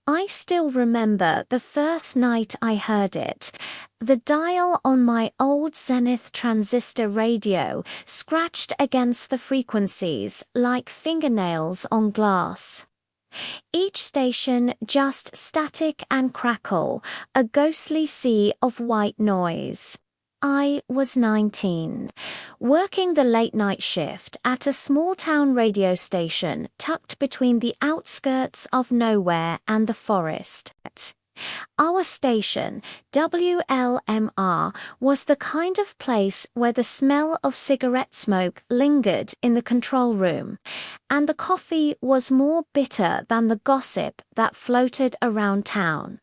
I still remember the first night I heard it. The dial on my old Zenith transistor radio scratched against the frequencies like fingernails on glass. Each station just static and crackle, a ghostly sea of white noise. I was 19, working the late-night shift at a small-town radio station tucked between the outskirts of nowhere and the forest. Our station, WLMR, was the kind of place where the smell of cigarette smoke lingered in the control room, and the coffee was more bitter than the gossip that floated around town.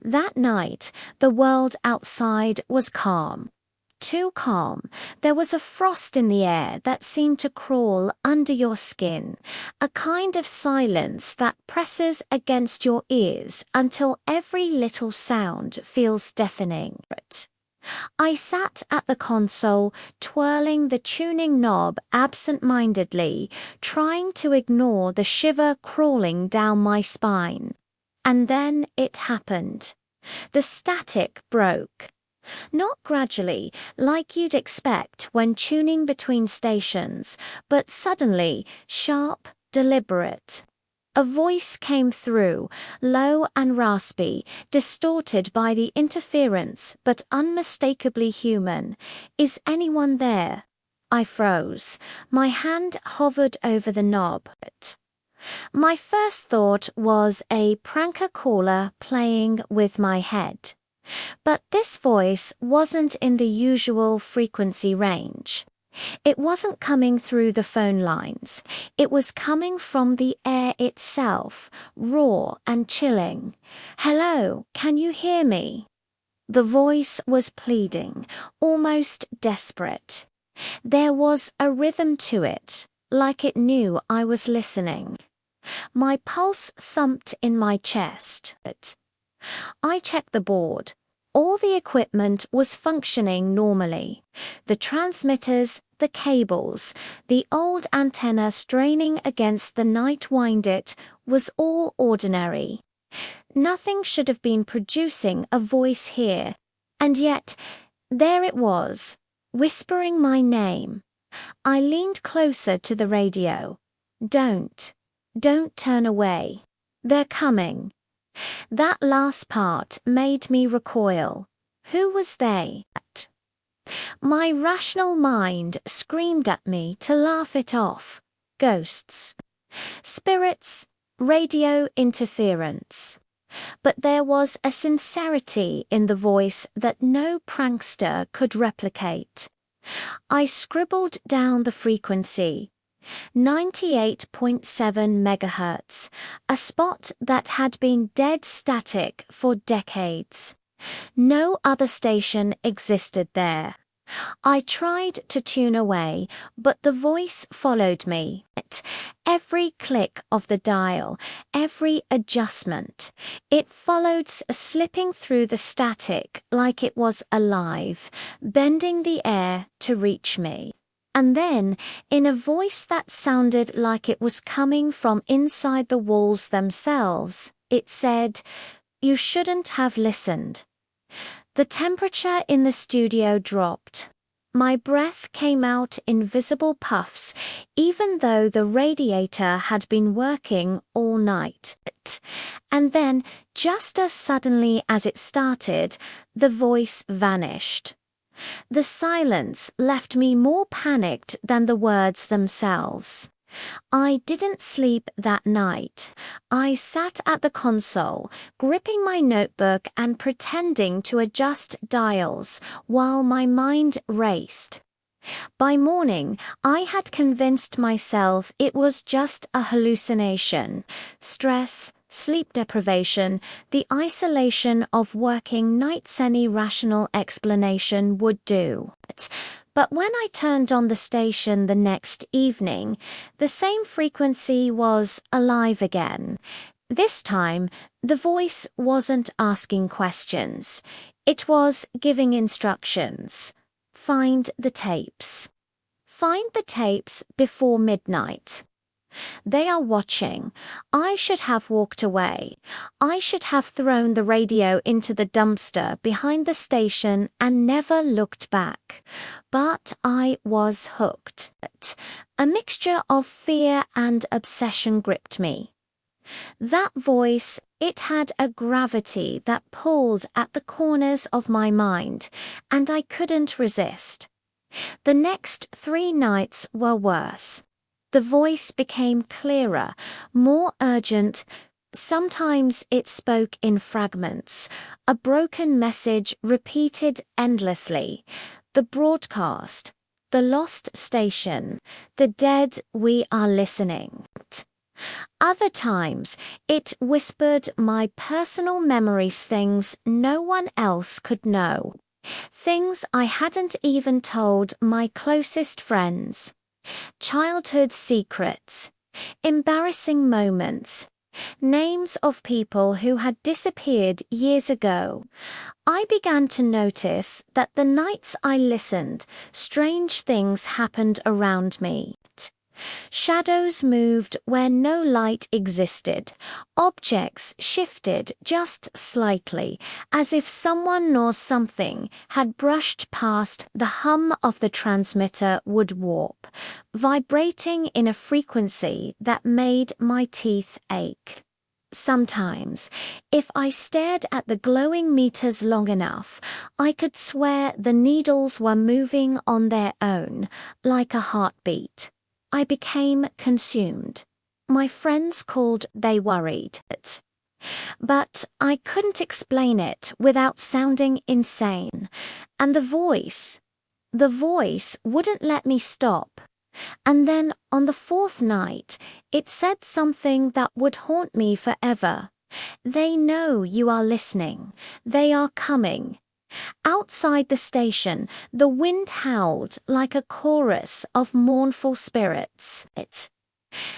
That night, the world outside was calm. Too calm. There was a frost in the air that seemed to crawl under your skin, a kind of silence that presses against your ears until every little sound feels deafening. I sat at the console, twirling the tuning knob absent-mindedly, trying to ignore the shiver crawling down my spine. And then it happened. The static broke. Not gradually, like you'd expect when tuning between stations, but suddenly, sharp, deliberate. A voice came through, low and raspy, distorted by the interference, but unmistakably human. "Is anyone there?" I froze. My hand hovered over the knob. My first thought was a pranker caller playing with my head. But this voice wasn't in the usual frequency range. It wasn't coming through the phone lines. It was coming from the air itself, raw and chilling. "Hello, can you hear me?" The voice was pleading, almost desperate. There was a rhythm to it, like it knew I was listening. My pulse thumped in my chest. I checked the board. All the equipment was functioning normally. The transmitters, the cables, the old antenna straining against the night wind, it was all ordinary. Nothing should have been producing a voice here. And yet, there it was, whispering my name. I leaned closer to the radio. Don't turn away. They're coming." That last part made me recoil. Who was they? My rational mind screamed at me to laugh it off. Ghosts. Spirits. Radio interference. But there was a sincerity in the voice that no prankster could replicate. I scribbled down the frequency. 98.7 megahertz, a spot that had been dead static for decades. No other station existed there. I tried to tune away, but the voice followed me. Every click of the dial, every adjustment, it followed, slipping through the static like it was alive, bending the air to reach me. And then, in a voice that sounded like it was coming from inside the walls themselves, it said, "You shouldn't have listened." The temperature in the studio dropped. My breath came out in visible puffs, even though the radiator had been working all night. And then, just as suddenly as it started, the voice vanished. The silence left me more panicked than the words themselves. I didn't sleep that night. I sat at the console, gripping my notebook and pretending to adjust dials while my mind raced. By morning, I had convinced myself it was just a hallucination. Stress, sleep deprivation, the isolation of working nights, any rational explanation would do. But when I turned on the station the next evening, the same frequency was alive again. This time, the voice wasn't asking questions. It was giving instructions. Find the tapes. Find the tapes before midnight. They are watching. I should have walked away. I should have thrown the radio into the dumpster behind the station and never looked back. But I was hooked. A mixture of fear and obsession gripped me. That voice, it had a gravity that pulled at the corners of my mind, and I couldn't resist. The next 3 nights were worse. The voice became clearer, more urgent. Sometimes it spoke in fragments, a broken message repeated endlessly. The broadcast, the lost station, the dead, we are listening. Other times, it whispered my personal memories, things no one else could know. Things I hadn't even told my closest friends. Childhood secrets, embarrassing moments, names of people who had disappeared years ago. I began to notice that the nights I listened, strange things happened around me. Shadows moved where no light existed. Objects shifted just slightly, as if someone or something had brushed past. The hum of the transmitter would warp, vibrating in a frequency that made my teeth ache. Sometimes, if I stared at the glowing meters long enough, I could swear the needles were moving on their own, like a heartbeat. I became consumed. My friends called they worried. But I couldn't explain it without sounding insane. And the voice wouldn't let me stop. And then on the 4th night, it said something that would haunt me forever. They know you are listening. They are coming. Outside the station, the wind howled like a chorus of mournful spirits.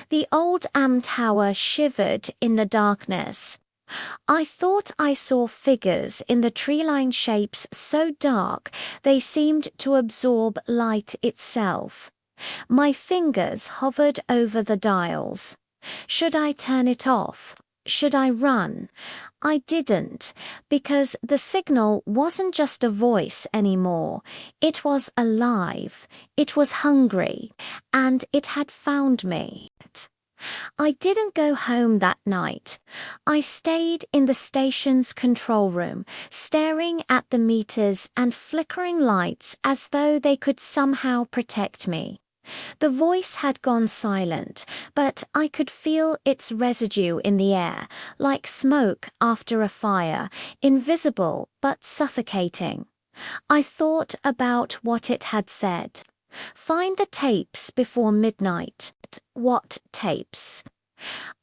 The old tower shivered in the darkness. I thought I saw figures in the tree-line, shapes so dark they seemed to absorb light itself. My fingers hovered over the dials. Should I turn it off? Should I run? I didn't, because the signal wasn't just a voice anymore. It was alive, it was hungry, and it had found me. I didn't go home that night. I stayed in the station's control room, staring at the meters and flickering lights as though they could somehow protect me. The voice had gone silent, but I could feel its residue in the air, like smoke after a fire, invisible but suffocating. I thought about what it had said. Find the tapes before midnight. What tapes?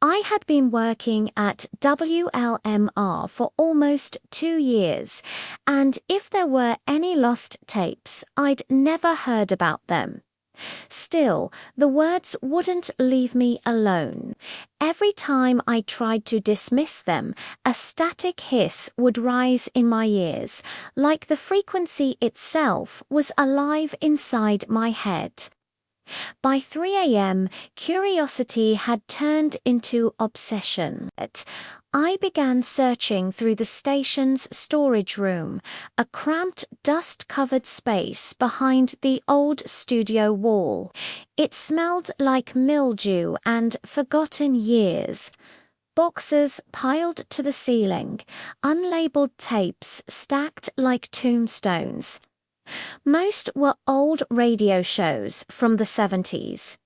I had been working at WLMR for almost 2 years, and if there were any lost tapes, I'd never heard about them. Still, the words wouldn't leave me alone. Every time I tried to dismiss them, a static hiss would rise in my ears, like the frequency itself was alive inside my head. By 3 a.m., curiosity had turned into obsession. I began searching through the station's storage room, a cramped, dust-covered space behind the old studio wall. It smelled like mildew and forgotten years. Boxes piled to the ceiling, unlabeled tapes stacked like tombstones. Most were old radio shows from the 70s.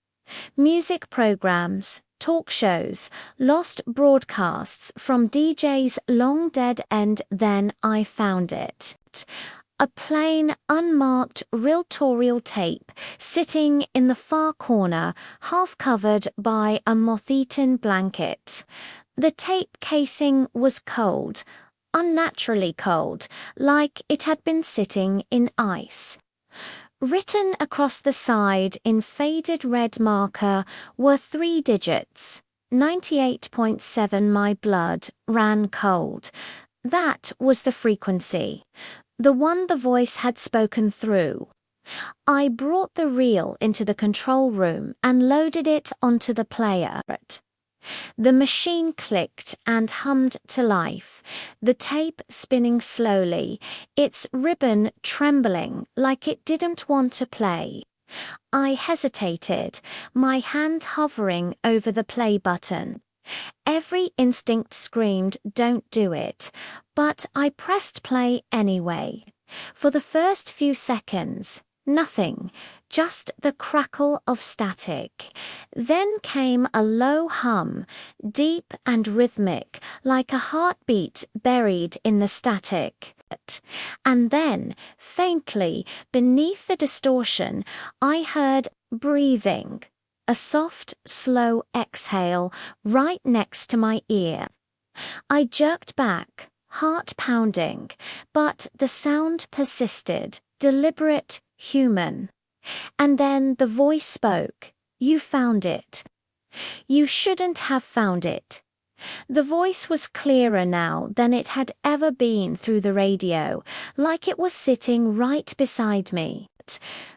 Music programs, talk shows, lost broadcasts from DJs long dead, and then I found it. A plain, unmarked reel-to-reel tape sitting in the far corner, half covered by a moth-eaten blanket. The tape casing was cold, unnaturally cold, like it had been sitting in ice. Written across the side in faded red marker were 3 digits. 98.7. My blood ran cold. That was the frequency, the one the voice had spoken through. I brought the reel into the control room and loaded it onto the player. The machine clicked and hummed to life, the tape spinning slowly, its ribbon trembling like it didn't want to play. I hesitated, my hand hovering over the play button. Every instinct screamed, "Don't do it," but I pressed play anyway. For the first few seconds, nothing, just the crackle of static. Then came a low hum, deep and rhythmic, like a heartbeat buried in the static. And then, faintly, beneath the distortion, I heard breathing, a soft, slow exhale right next to my ear. I jerked back, heart pounding, but the sound persisted, deliberate, human. And then the voice spoke. "You found it. You shouldn't have found it." The voice was clearer now than it had ever been through the radio, like it was sitting right beside me.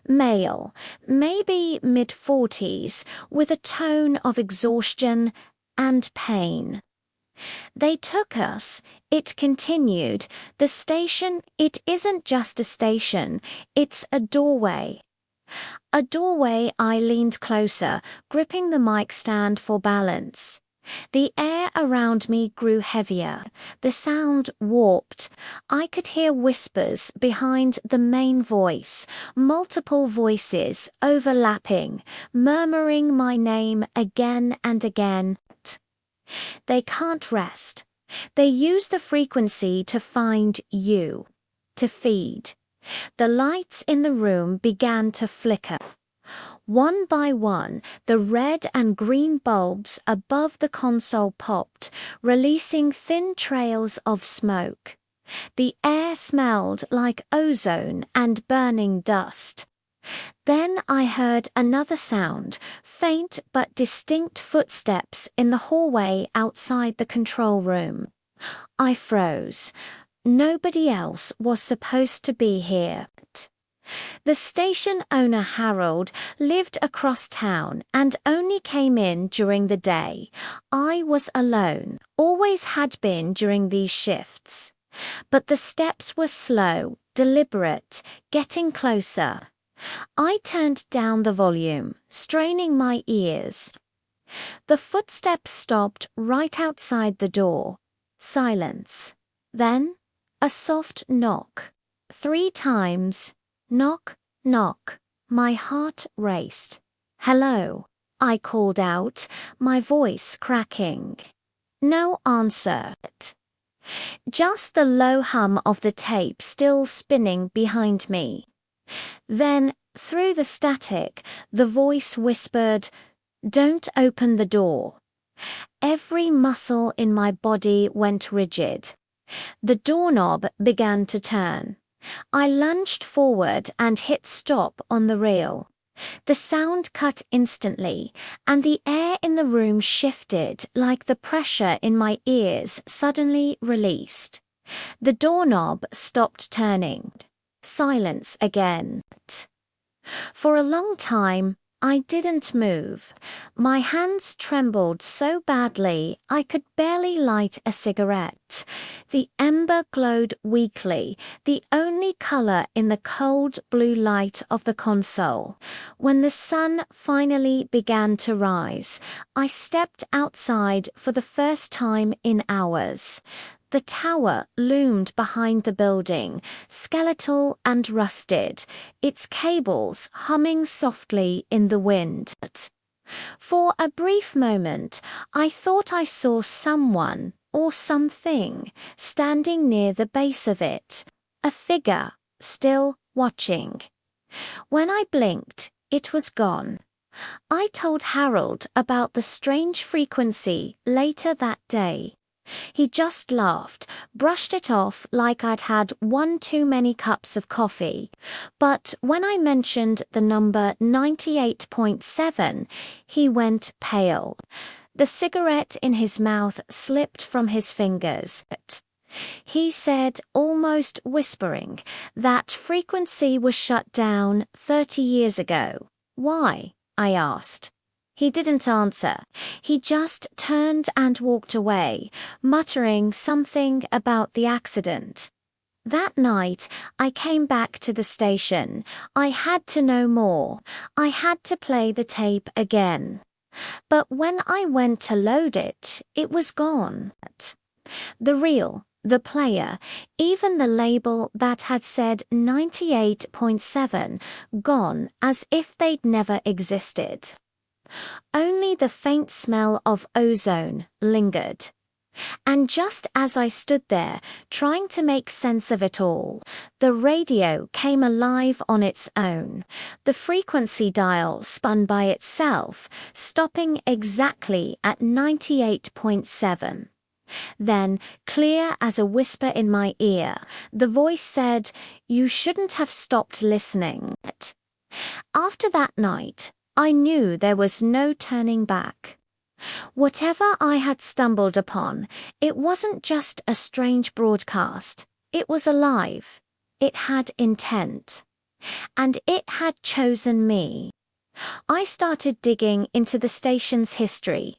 Male, maybe mid-40s, with a tone of exhaustion and pain. "They took us," it continued. "The station, it isn't just a station, it's a doorway." A doorway. I leaned closer, gripping the mic stand for balance. The air around me grew heavier, the sound warped. I could hear whispers behind the main voice, multiple voices overlapping, murmuring my name again and again. "They can't rest. They use the frequency to find you, to feed." The lights in the room began to flicker. One by one, the red and green bulbs above the console popped, releasing thin trails of smoke. The air smelled like ozone and burning dust. Then I heard another sound, faint but distinct footsteps in the hallway outside the control room. I froze. Nobody else was supposed to be here. The station owner, Harold, lived across town and only came in during the day. I was alone, always had been during these shifts. But the steps were slow, deliberate, getting closer. I turned down the volume, straining my ears. The footsteps stopped right outside the door. Silence. Then, a soft knock. 3 times. Knock, knock. My heart raced. "Hello," I called out, my voice cracking. No answer. Just the low hum of the tape still spinning behind me. Then, through the static, the voice whispered, "Don't open the door." Every muscle in my body went rigid. The doorknob began to turn. I lunged forward and hit stop on the reel. The sound cut instantly, and the air in the room shifted like the pressure in my ears suddenly released. The doorknob stopped turning. Silence again. For a long time, I didn't move. My hands trembled so badly I could barely light a cigarette. The ember glowed weakly, the only color in the cold blue light of the console. When the sun finally began to rise, I stepped outside for the first time in hours. The tower loomed behind the building, skeletal and rusted, its cables humming softly in the wind. For a brief moment, I thought I saw someone or something standing near the base of it, a figure still watching. When I blinked, it was gone. I told Harold about the strange frequency later that day. He just laughed, brushed it off like I'd had one too many cups of coffee. But when I mentioned the number 98.7, he went pale. The cigarette in his mouth slipped from his fingers. He said, almost whispering, that frequency was shut down 30 years ago. Why? I asked. He didn't answer. He just turned and walked away, muttering something about the accident. That night, I came back to the station. I had to know more. I had to play the tape again. But when I went to load it, it was gone. The reel, the player, even the label that had said 98.7, gone as if they'd never existed. Only the faint smell of ozone lingered. And just as I stood there, trying to make sense of it all, the radio came alive on its own. The frequency dial spun by itself, stopping exactly at 98.7. Then, clear as a whisper in my ear, the voice said, "You shouldn't have stopped listening." After that night, I knew there was no turning back. Whatever I had stumbled upon, it wasn't just a strange broadcast. It was alive. It had intent. And it had chosen me. I started digging into the station's history.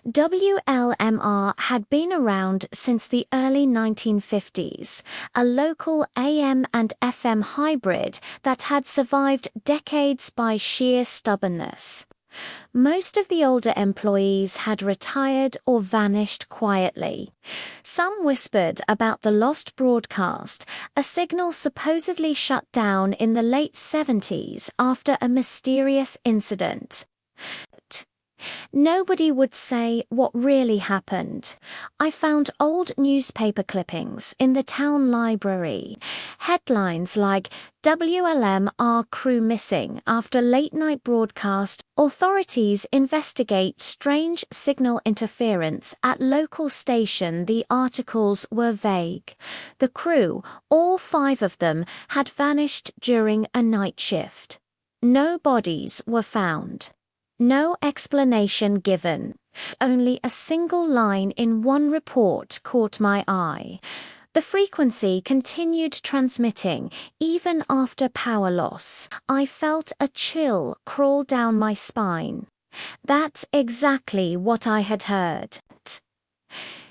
WLMR had been around since the early 1950s, a local AM and FM hybrid that had survived decades by sheer stubbornness. Most of the older employees had retired or vanished quietly. Some whispered about the lost broadcast, a signal supposedly shut down in the late 70s after a mysterious incident. Nobody would say what really happened. I found old newspaper clippings in the town library. Headlines like WLMR crew missing after late-night broadcast. Authorities investigate strange signal interference at local station. The articles were vague. The crew, all 5 of them, had vanished during a night shift. No bodies were found. No explanation given. Only a single line in one report caught my eye. The frequency continued transmitting even after power loss. I felt a chill crawl down my spine. That's exactly what I had heard.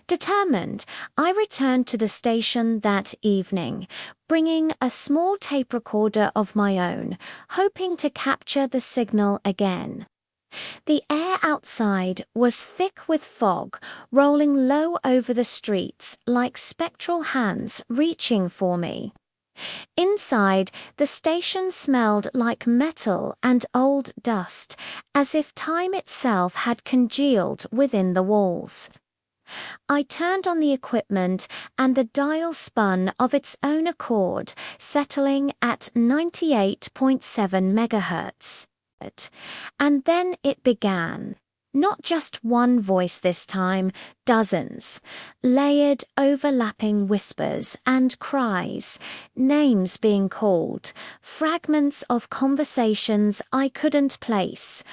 Determined, I returned to the station that evening, bringing a small tape recorder of my own, hoping to capture the signal again. The air outside was thick with fog, rolling low over the streets like spectral hands reaching for me. Inside, the station smelled like metal and old dust, as if time itself had congealed within the walls. I turned on the equipment and the dial spun of its own accord, settling at 98.7 megahertz. And then it began. Not just one voice this time, dozens. Layered, overlapping whispers and cries, names being called, fragments of conversations I couldn't place.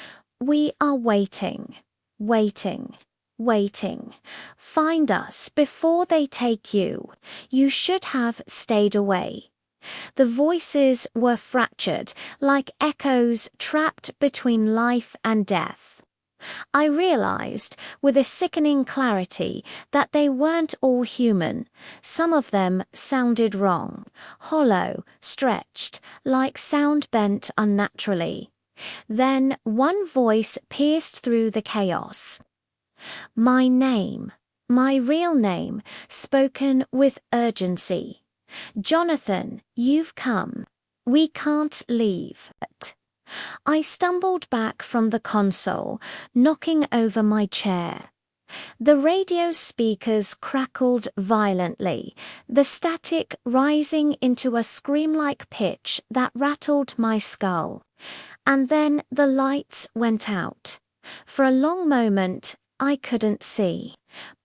We are waiting, waiting, waiting. Find us before they take you. You should have stayed away. The voices were fractured, like echoes trapped between life and death. I realized, with a sickening clarity, that they weren't all human. Some of them sounded wrong, hollow, stretched, like sound bent unnaturally. Then one voice pierced through the chaos. My name, my real name, spoken with urgency. "Jonathan, you've come. We can't leave." I stumbled back from the console, knocking over my chair. The radio speakers crackled violently, the static rising into a scream-like pitch that rattled my skull. And then the lights went out. For a long moment, I couldn't see,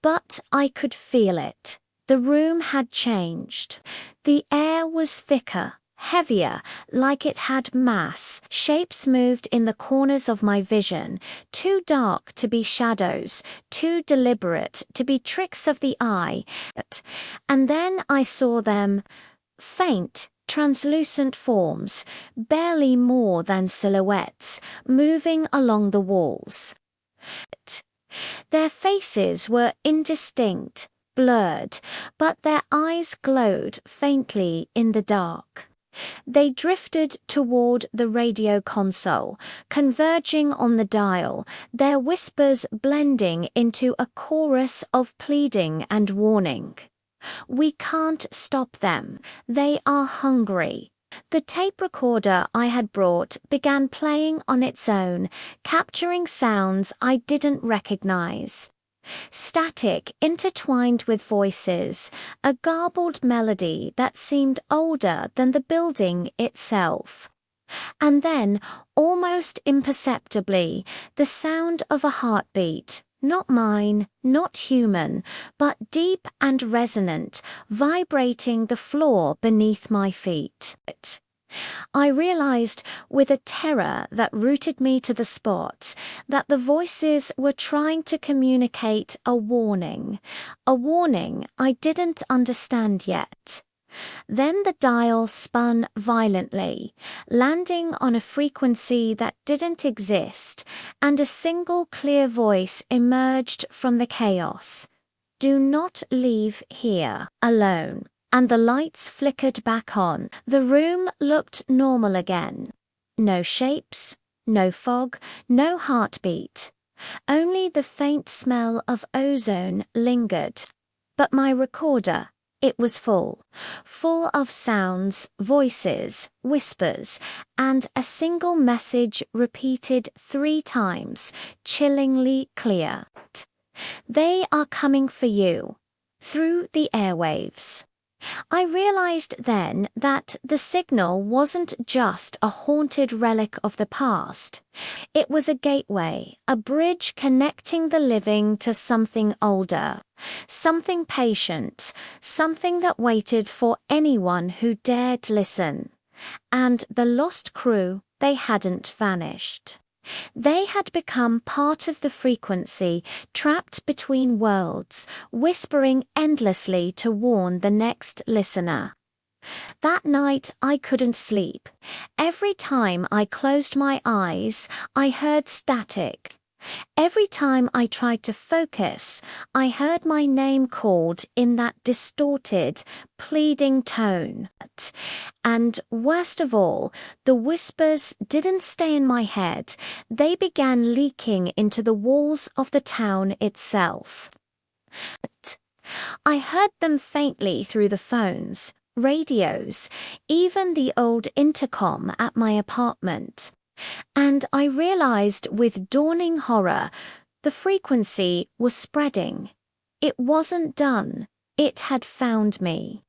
but I could feel it. The room had changed. The air was thicker, heavier, like it had mass. Shapes moved in the corners of my vision, too dark to be shadows, too deliberate to be tricks of the eye. And then I saw them, faint, translucent forms, barely more than silhouettes, moving along the walls. Their faces were indistinct, blurred, but their eyes glowed faintly in the dark. They drifted toward the radio console, converging on the dial, their whispers blending into a chorus of pleading and warning. We can't stop them. They are hungry. The tape recorder I had brought began playing on its own, capturing sounds I didn't recognize. Static intertwined with voices, a garbled melody that seemed older than the building itself. And then, almost imperceptibly, the sound of a heartbeat. Not mine, not human, but deep and resonant, vibrating the floor beneath my feet. I realized, with a terror that rooted me to the spot, that the voices were trying to communicate a warning I didn't understand yet. Then the dial spun violently, landing on a frequency that didn't exist, and a single clear voice emerged from the chaos. Do not leave here alone. And the lights flickered back on. The room looked normal again. No shapes, no fog, no heartbeat. Only the faint smell of ozone lingered. But my recorder, it was full of sounds, voices, whispers, and a single message repeated 3 times, chillingly clear. They are coming for you, through the airwaves. I realized then that the signal wasn't just a haunted relic of the past. It was a gateway, a bridge connecting the living to something older, something patient, something that waited for anyone who dared listen. And the lost crew, they hadn't vanished. They had become part of the frequency, trapped between worlds, whispering endlessly to warn the next listener. That night I couldn't sleep. Every time I closed my eyes, I heard static. Every time I tried to focus, I heard my name called in that distorted, pleading tone. And worst of all, the whispers didn't stay in my head. They began leaking into the walls of the town itself. I heard them faintly through the phones, radios, even the old intercom at my apartment. And I realized with dawning horror, the frequency was spreading. It wasn't done. It had found me.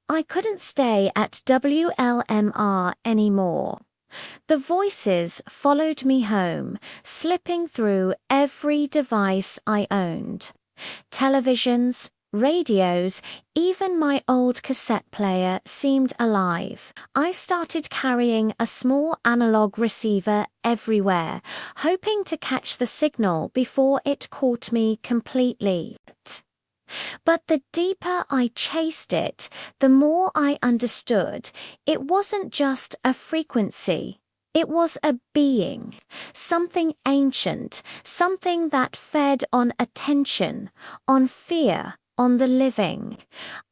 I couldn't stay at WLMR anymore. The voices followed me home, slipping through every device I owned. Televisions, radios, even my old cassette player seemed alive. I started carrying a small analog receiver everywhere, hoping to catch the signal before it caught me completely. But the deeper I chased it, the more I understood it wasn't just a frequency. It was a being, something ancient, something that fed on attention, on fear, on the living.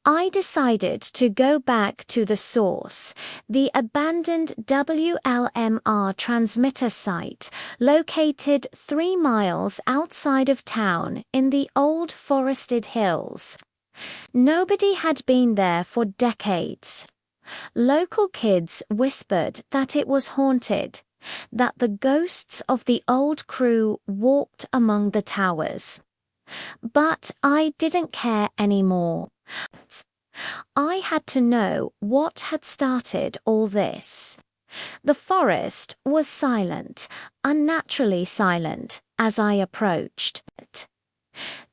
I decided to go back to the source, the abandoned WLMR transmitter site located 3 miles outside of town in the old forested hills. Nobody had been there for decades. Local kids whispered that it was haunted, that the ghosts of the old crew walked among the towers. But I didn't care anymore. I had to know what had started all this. The forest was silent, unnaturally silent, as I approached.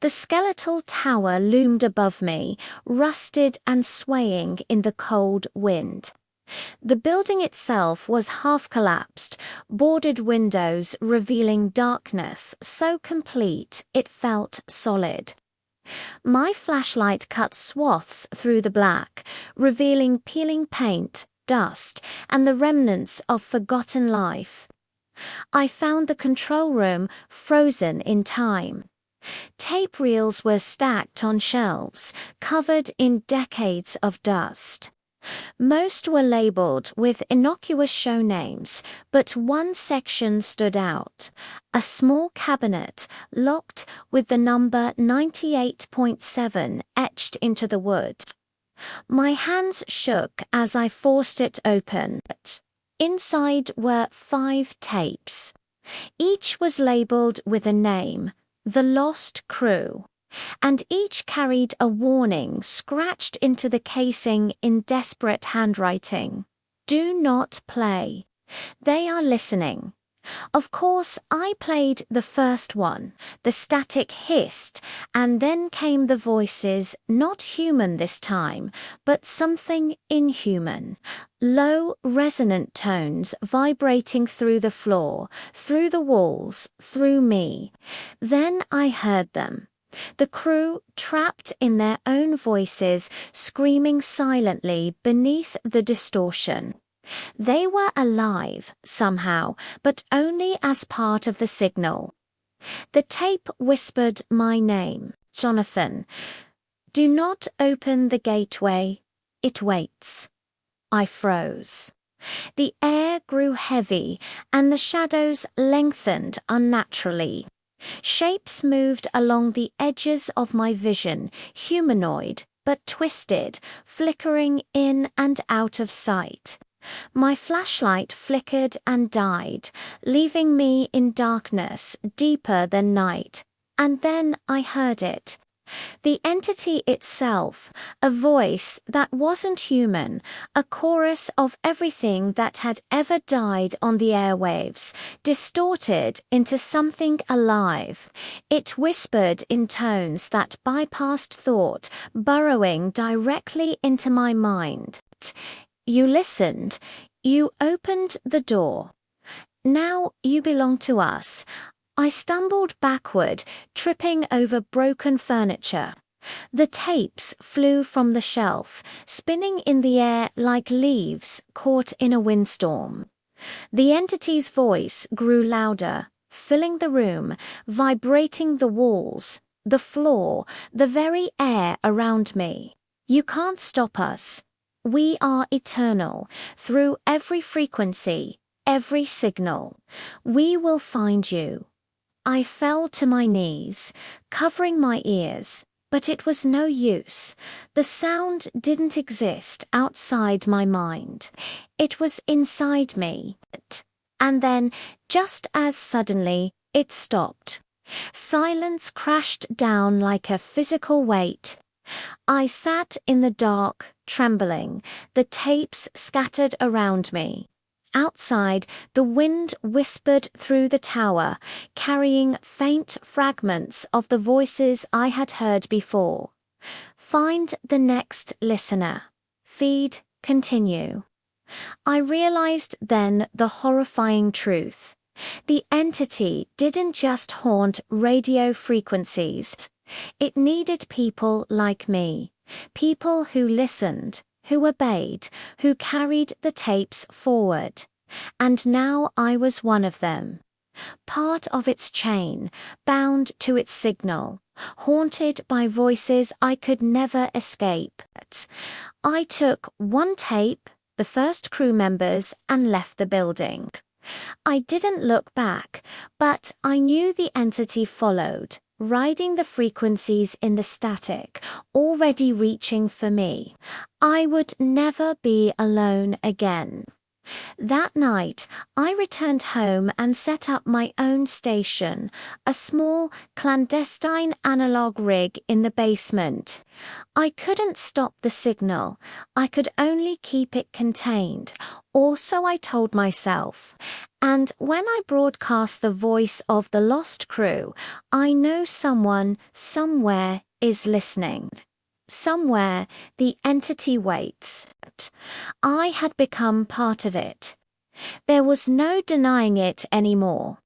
The skeletal tower loomed above me, rusted and swaying in the cold wind. The building itself was half collapsed, boarded windows revealing darkness so complete it felt solid. My flashlight cut swaths through the black, revealing peeling paint, dust, and the remnants of forgotten life. I found the control room frozen in time. Tape reels were stacked on shelves, covered in decades of dust. Most were labeled with innocuous show names, but one section stood out. A small cabinet, locked with the number 98.7 etched into the wood. My hands shook as I forced it open. Inside were 5 tapes. Each was labeled with a name, The Lost Crew, and each carried a warning scratched into the casing in desperate handwriting. Do not play. They are listening. Of course, I played the first one. The static hissed, and then came the voices, not human this time, but something inhuman. Low, resonant tones vibrating through the floor, through the walls, through me. Then I heard them. The crew, trapped in their own voices, screaming silently beneath the distortion. They were alive, somehow, but only as part of the signal. The tape whispered my name, Jonathan. Do not open the gateway. It waits. I froze. The air grew heavy, and the shadows lengthened unnaturally. Shapes moved along the edges of my vision, humanoid, but twisted, flickering in and out of sight. My flashlight flickered and died, leaving me in darkness deeper than night. And then I heard it. The entity itself, a voice that wasn't human, a chorus of everything that had ever died on the airwaves, distorted into something alive. It whispered in tones that bypassed thought, burrowing directly into my mind. You listened. You opened the door. Now you belong to us. I stumbled backward, tripping over broken furniture. The tapes flew from the shelf, spinning in the air like leaves caught in a windstorm. The entity's voice grew louder, filling the room, vibrating the walls, the floor, the very air around me. You can't stop us. We are eternal, through every frequency, every signal. We will find you. I fell to my knees, covering my ears, but it was no use. The sound didn't exist outside my mind. It was inside me. And then, just as suddenly, it stopped. Silence crashed down like a physical weight. I sat in the dark, trembling, the tapes scattered around me. Outside, the wind whispered through the tower, carrying faint fragments of the voices I had heard before. Find the next listener. Feed, continue. I realized then the horrifying truth. The entity didn't just haunt radio frequencies. It needed people like me, people who listened, who obeyed, who carried the tapes forward. And now I was one of them. Part of its chain, bound to its signal, haunted by voices I could never escape. I took one tape, the first crew members, and left the building. I didn't look back, but I knew the entity followed, riding the frequencies in the static, already reaching for me. I would never be alone again. That night, I returned home and set up my own station, a small, clandestine analog rig in the basement. I couldn't stop the signal. I could only keep it contained, or so I told myself. And when I broadcast the voice of the lost crew, I know someone, somewhere, is listening. somewhere, the entity waits. I had become part of it. There was no denying it anymore.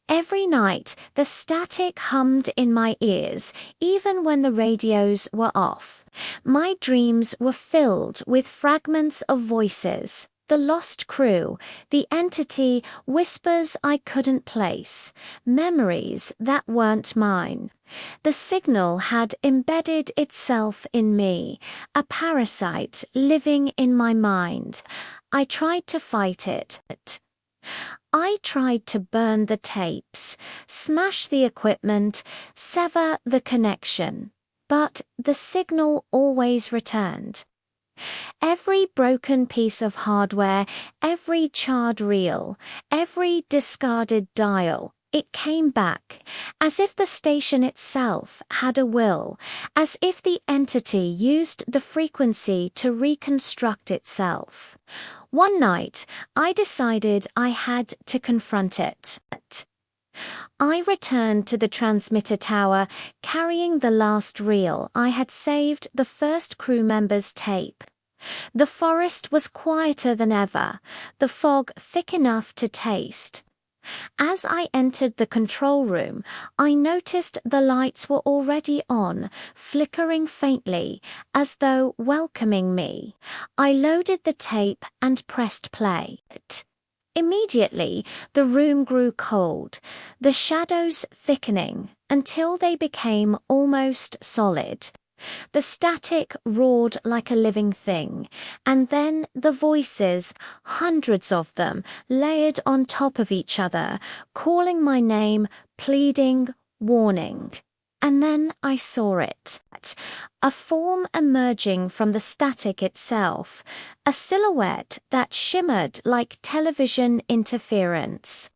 Every night, the static hummed in my ears, even when the radios were off. My dreams were filled with fragments of voices, the lost crew, the entity, whispers I couldn't place, memories that weren't mine. The signal had embedded itself in me, a parasite living in my mind. I tried to fight it. I tried to burn the tapes, smash the equipment, sever the connection, but the signal always returned. Every broken piece of hardware, every charred reel, every discarded dial, it came back, as if the station itself had a will, as if the entity used the frequency to reconstruct itself. One night, I decided I had to confront it. I returned to the transmitter tower, carrying the last reel I had saved the first crew member's tape. The forest was quieter than ever, the fog thick enough to taste. As I entered the control room, I noticed the lights were already on, flickering faintly, as though welcoming me. I loaded the tape and pressed play. Immediately, the room grew cold, the shadows thickening until they became almost solid. The static roared like a living thing, and then the voices, hundreds of them, layered on top of each other, calling my name, pleading, warning. And then I saw it, a form emerging from the static itself, a silhouette that shimmered like television interference.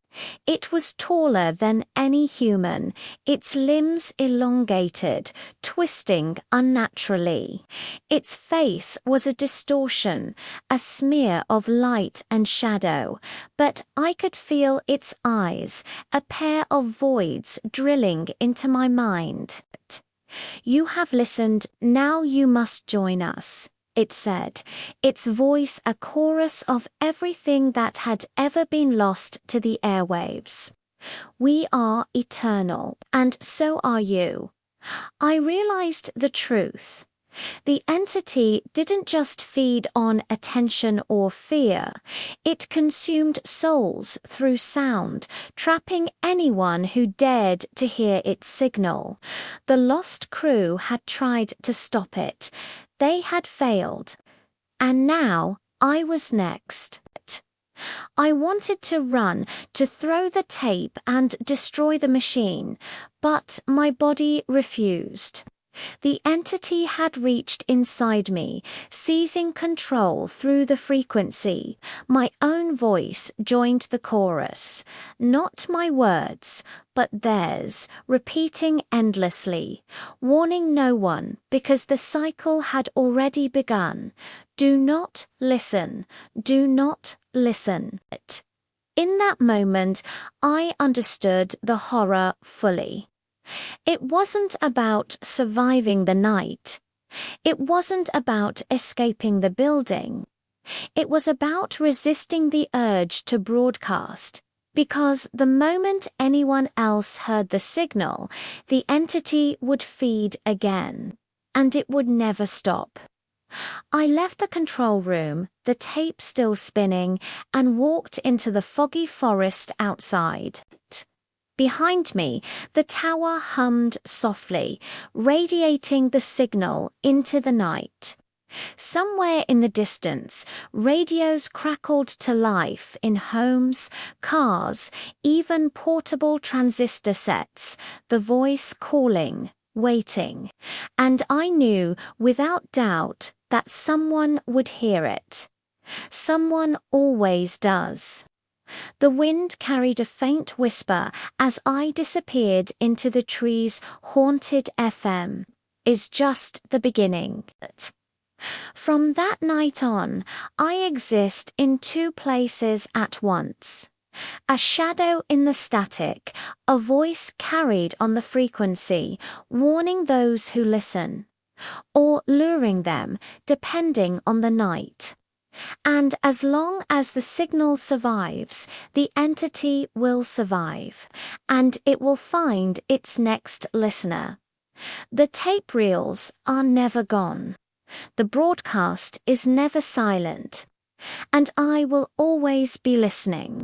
It was taller than any human, its limbs elongated, twisting unnaturally. Its face was a distortion, a smear of light and shadow, but I could feel its eyes, a pair of voids drilling into my mind. "You have listened, now you must join us," it said, its voice a chorus of everything that had ever been lost to the airwaves. "We are eternal, and so are you." I realized the truth. The entity didn't just feed on attention or fear. It consumed souls through sound, trapping anyone who dared to hear its signal. The lost crew had tried to stop it. They had failed. And now I was next. I wanted to run, to throw the tape and destroy the machine, but my body refused. The entity had reached inside me, seizing control through the frequency. My own voice joined the chorus. Not my words, but theirs, repeating endlessly, warning no one because the cycle had already begun. Do not listen. Do not listen. In that moment, I understood the horror fully. It wasn't about surviving the night. It wasn't about escaping the building. It was about resisting the urge to broadcast, because the moment anyone else heard the signal, the entity would feed again, and it would never stop. I left the control room, the tape still spinning, and walked into the foggy forest outside. Behind me, the tower hummed softly, radiating the signal into the night. Somewhere in the distance, radios crackled to life in homes, cars, even portable transistor sets, the voice calling, waiting. And I knew, without doubt, that someone would hear it. Someone always does. The wind carried a faint whisper as I disappeared into the trees' haunted FM. Is just the beginning. From that night on, I exist in two places at once. A shadow in the static, a voice carried on the frequency, warning those who listen. or luring them, depending on the night. And as long as the signal survives, the entity will survive, and it will find its next listener. The tape reels are never gone. The broadcast is never silent. And I will always be listening.